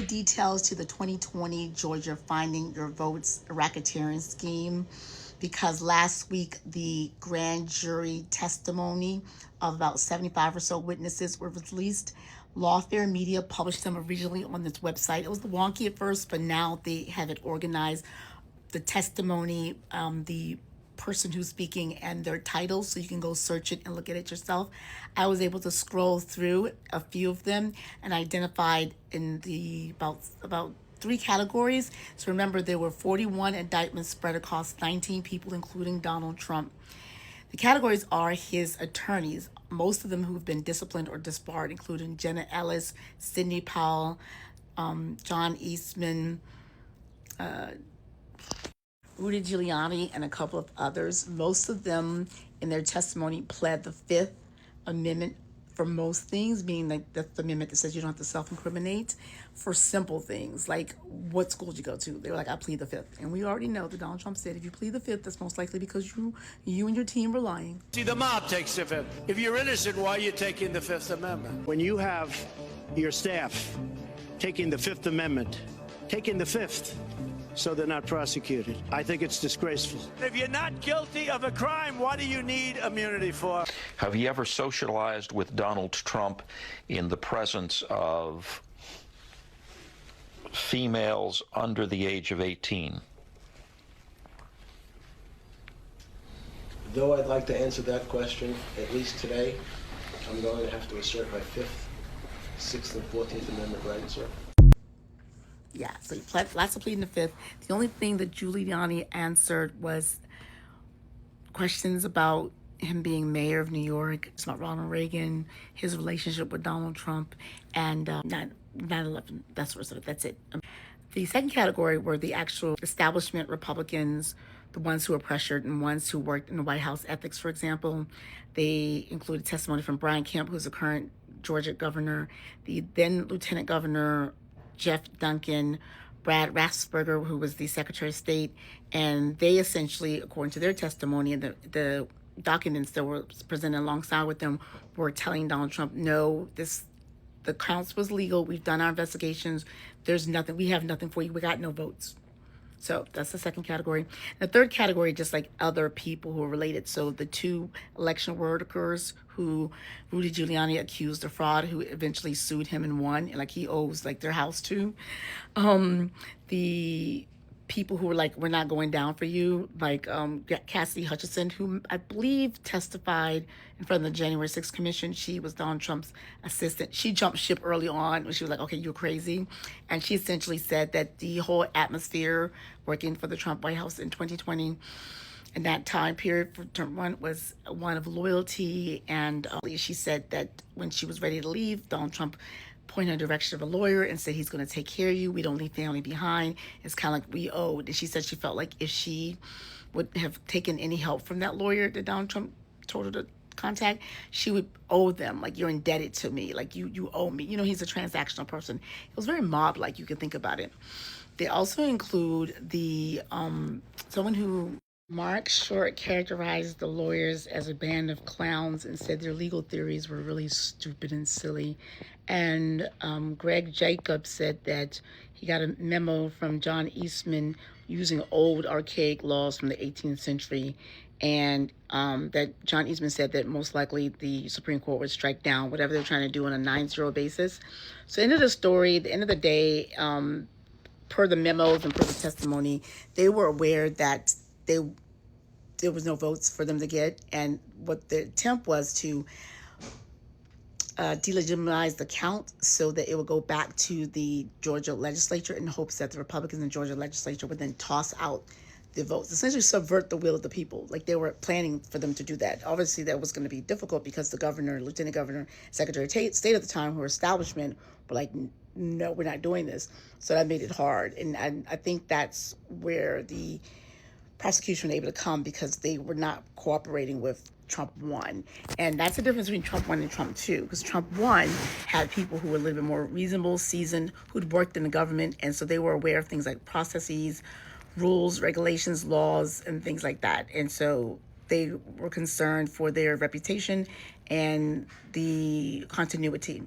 details to the 2020 Georgia Finding Your Votes racketeering scheme because last week the grand jury testimony of about 75 or so witnesses were released. Lawfare Media published them originally on this website. It was wonky at first, but now they have it organized. The testimony, the person who's speaking, and their titles, so you can go search it and look at it yourself. I was able to scroll through a few of them and identified in the about three categories. So remember, there were 41 indictments spread across 19 people, including Donald Trump. The categories are his attorneys, most of them who've been disciplined or disbarred, including Jenna Ellis, Sidney Powell, John Eastman, Rudy Giuliani, and a couple of others. Most of them in their testimony pled the Fifth Amendment for most things, meaning like that's the amendment that says you don't have to self-incriminate for simple things like what school did you go to. They were like, I plead the Fifth. And we already know that Donald Trump said if you plead the Fifth, that's most likely because you and your team were lying. See, the mob takes the Fifth. If you're innocent, why are you taking the Fifth Amendment? When you have your staff taking the Fifth Amendment, taking the Fifth, so they're not prosecuted, I think it's disgraceful. If you're not guilty of a crime, what do you need immunity for? Have you ever socialized with Donald Trump in the presence of females under the age of 18? Though I'd like to answer that question, at least today, I'm going to have to assert my 5th, 6th, and 14th Amendment rights, sir. Yeah, so he pled lots of pleading the Fifth. The only thing that Giuliani answered was questions about him being mayor of New York, it's about Ronald Reagan, his relationship with Donald Trump, and 9/11. That sort of stuff. That's it. The second category were the actual establishment Republicans, the ones who were pressured and ones who worked in the White House ethics, for example. They included testimony from Brian Kemp, who's the current Georgia governor, the then Lieutenant Governor Jeff Duncan, Brad Raffensperger, who was the Secretary of State, and they essentially, according to their testimony and the documents that were presented alongside with them, were telling Donald Trump, no, the counts was legal. We've done our investigations. There's nothing. We have nothing for you. We got no votes. So that's the second category. The third category, just like other people who are related. So the two election workers who Rudy Giuliani accused of fraud, who eventually sued him and won, and like he owes like their house to. The people who were like, we're not going down for you, like Cassidy Hutchinson, who I believe testified in front of the January 6th Commission. She was Donald Trump's assistant. She jumped ship early on when she was like, okay, you're crazy. And she essentially said that the whole atmosphere working for the Trump White House in 2020 and that time period for Trump one was one of loyalty. And she said that when she was ready to leave, Donald Trump pointed in the direction of a lawyer and said, he's going to take care of you. We don't leave family behind. It's kind of like we owed. And she said she felt like if she would have taken any help from that lawyer that Donald Trump told her to contact, she would owe them. Like, you're indebted to me. Like, you owe me. You know, he's a transactional person. It was very mob-like, you can think about it. They also include the someone who Mark Short characterized the lawyers as a band of clowns and said their legal theories were really stupid and silly. And Greg Jacobs said that he got a memo from John Eastman using old archaic laws from the 18th century, and that John Eastman said that most likely the Supreme Court would strike down whatever they're trying to do on a 9-0 basis. So end of the story, the end of the day, per the memos and per the testimony, they were aware that there was no votes for them to get, and what the attempt was to delegitimize the count so that it would go back to the Georgia legislature in hopes that the Republicans in Georgia legislature would then toss out the votes, essentially subvert the will of the people. Like, they were planning for them to do that. Obviously, that was going to be difficult because the governor, lieutenant governor, secretary of state at the time, who were establishment, were like, no, we're not doing this. So that made it hard. And I think that's where the prosecution were able to come, because they were not cooperating with Trump 1. And that's the difference between Trump 1 and Trump 2, because Trump 1 had people who were a little bit more reasonable, seasoned, who'd worked in the government, and so they were aware of things like processes, rules, regulations, laws, and things like that. And so they were concerned for their reputation and the continuity.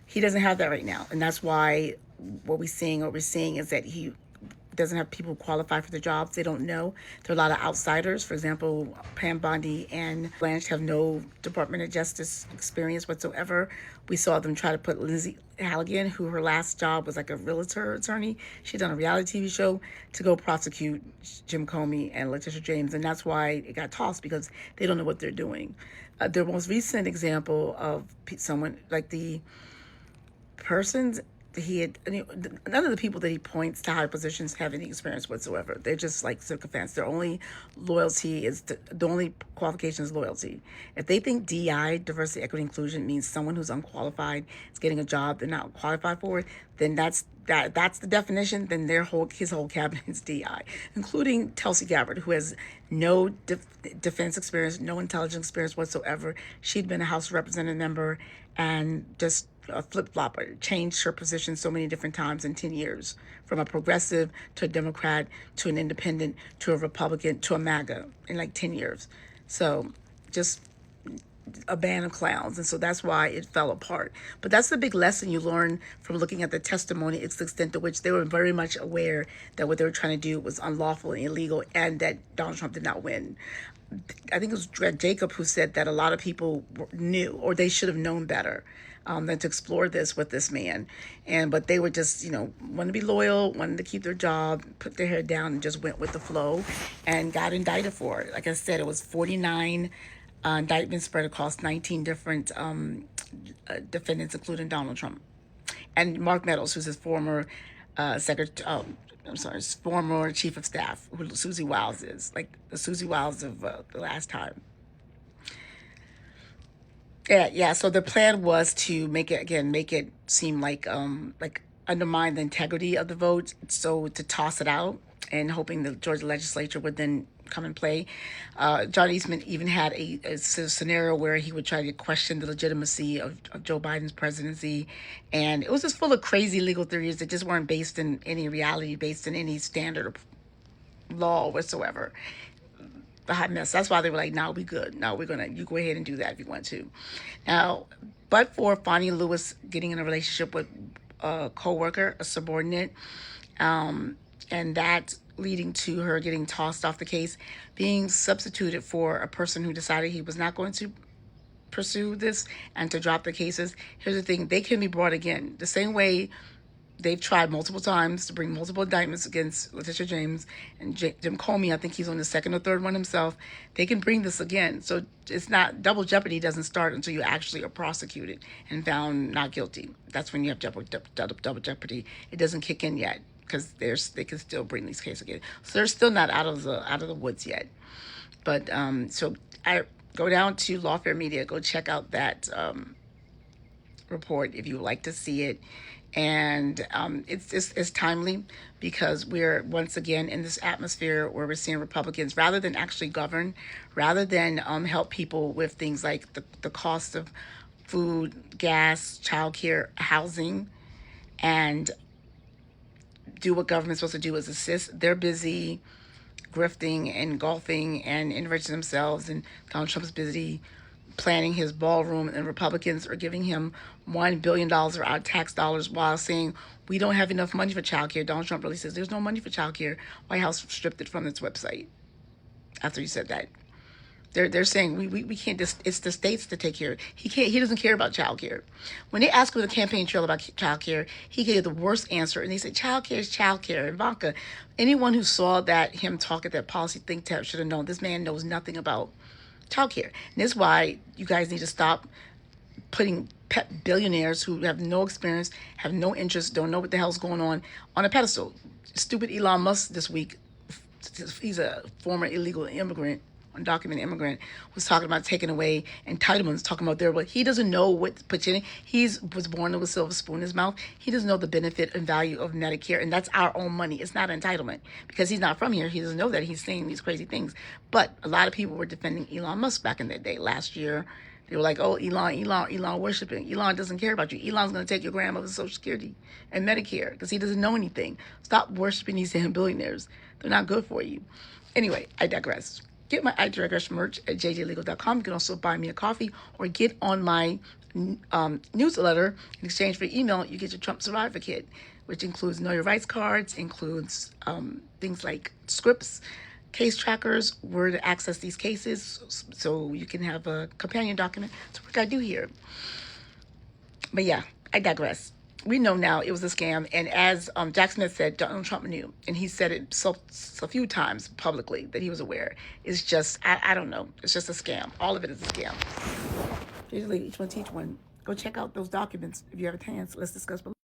He doesn't have that right now, and that's why what we're seeing is that he doesn't have people qualified for the jobs. They don't know. There are a lot of outsiders. For example, Pam Bondi and Blanche have no Department of Justice experience whatsoever. We saw them try to put Lindsay Halligan, who her last job was like a realtor attorney. She'd done a reality TV show to go prosecute Jim Comey and Letitia James, and that's why it got tossed, because they don't know what they're doing. The most recent example of someone like the persons he had, none of the people that he points to high positions have any experience whatsoever. They're just like sycophants. Their only loyalty is the only qualification is loyalty. If they think DI, diversity, equity, inclusion, means someone who's unqualified is getting a job they're not qualified for, then that's the definition. Then his whole cabinet is DI, including Tulsi Gabbard, who has no defense experience, no intelligence experience whatsoever. She'd been a House Representative member and just a flip-flopper, changed her position so many different times in 10 years, from a progressive to a Democrat to an independent to a Republican to a MAGA in like 10 years. So just a band of clowns. And so that's why it fell apart. But that's the big lesson you learn from looking at the testimony. It's the extent to which they were very much aware that what they were trying to do was unlawful and illegal, and that Donald Trump did not win. I think it was Jacob who said that a lot of people knew, or they should have known better, than to explore this with this man. But they were just, wanted to be loyal, wanted to keep their job, put their head down, and just went with the flow and got indicted for it. Like I said, it was 49 indictments spread across 19 different defendants, including Donald Trump. And Mark Meadows, who's his former former chief of staff, who Susie Wiles is, like the Susie Wiles of the last time. Yeah. So the plan was to make it seem like undermine the integrity of the vote. So to toss it out, and hoping the Georgia legislature would then come and play. John Eastman even had a scenario where he would try to question the legitimacy of Joe Biden's presidency. And it was just full of crazy legal theories that just weren't based in any reality, based in any standard of law whatsoever. The hot mess. That's why they were like, "No, we good. No, you go ahead and do that if you want to." Now, but for Fonnie Lewis getting in a relationship with a coworker, a subordinate, and that leading to her getting tossed off the case, being substituted for a person who decided he was not going to pursue this and to drop the cases. Here's the thing: they can be brought again. The same way they've tried multiple times to bring multiple indictments against Letitia James and Jim Comey. I think he's on the second or third one himself. They can bring this again. So it's not, double jeopardy doesn't start until you actually are prosecuted and found not guilty. That's when you have double jeopardy. It doesn't kick in yet, because they can still bring these cases again. So they're still not out of the woods yet. But so I go down to Lawfare Media, go check out that report if you would like to see it. And it's timely, because we're once again in this atmosphere where we're seeing Republicans, rather than actually govern, rather than help people with things like the cost of food, gas, childcare, housing, and do what government's supposed to do, is assist. They're busy grifting and golfing and enriching themselves, and Donald Trump's busy planning his ballroom, and Republicans are giving him $1 billion of our tax dollars while saying we don't have enough money for childcare. Donald Trump really says there's no money for childcare. White House stripped it from its website after he said that. They're saying we can't. It's the states to take care. He doesn't care about childcare. When they asked him in the campaign trail about childcare, he gave the worst answer, and they said childcare is childcare. Ivanka, anyone who saw him talk at that policy think tank should have known this man knows nothing about childcare. And this is why you guys need to stop putting billionaires who have no experience, have no interest, don't know what the hell's going on a pedestal. Stupid Elon Musk this week, he's a former illegal immigrant, undocumented immigrant, was talking about taking away entitlements, talking about he doesn't know what potential. He was born with a silver spoon in his mouth. He doesn't know the benefit and value of Medicare, and that's our own money. It's not entitlement, because he's not from here. He doesn't know that. He's saying these crazy things. But a lot of people were defending Elon Musk back in that day. Last year, they were like, "Oh, Elon worshiping. Elon doesn't care about you. Elon's going to take your grandmother's Social Security and Medicare because he doesn't know anything. Stop worshiping these damn billionaires. They're not good for you." Anyway, I digress. get my iDirectRush merch at jjlegal.com. You can also buy me a coffee or get on my newsletter. In exchange for email, you get your Trump Survivor Kit, which includes Know Your Rights cards, includes things like scripts, case trackers, where to access these cases, so you can have a companion document. That's what I do here. But yeah, I digress. We know now it was a scam, and as Jack Smith said, Donald Trump knew, and he said it so a few times publicly that he was aware. It's just, I don't know, it's just a scam. All of it is a scam. Usually each one teach one. Go check out those documents if you have a chance. Let's discuss below.